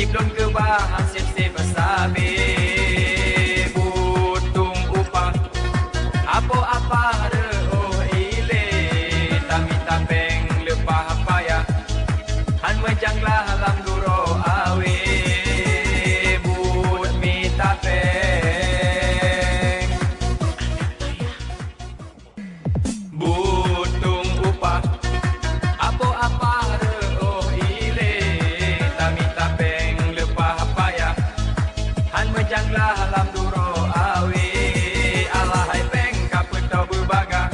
Tiblon ke bahan sip-sip sabi butung upah apa-apa reuh ile tami tapeng lepah payah han menjanglah alam duro awe but mi tapeng butung upah apa-apa reuh ile tami tapeng lepah payah han menjanglah alam duro awe alahai peng kapetau berbaga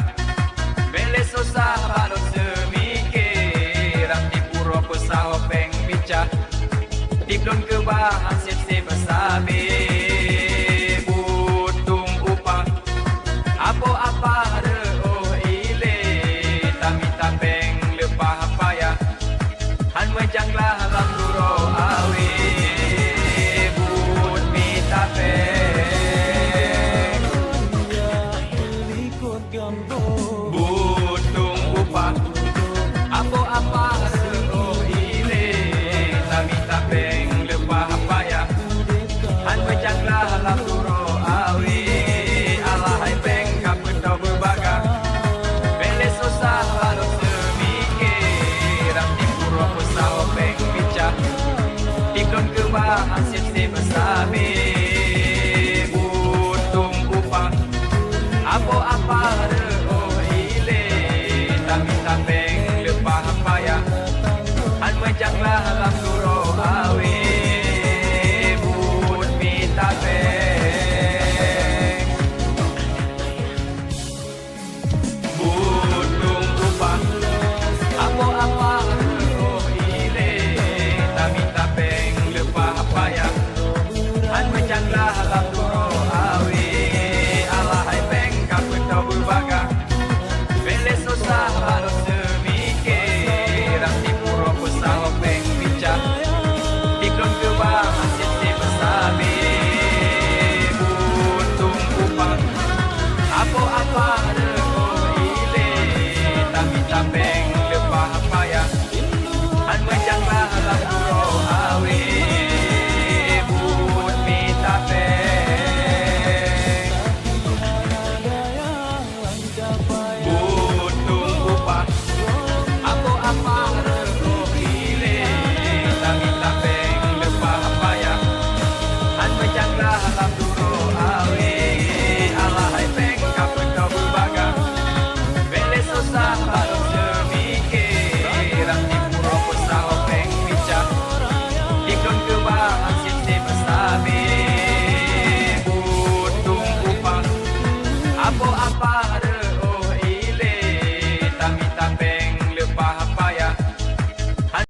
bele susah balot semikir di pura pesah peng bincah tiblon ke bahan sip-sip sabi butung upah apa-apa reuh ile tami tapeng lepah payah han menjanglah alam duro awe but mi tapeng Ya ikut gambar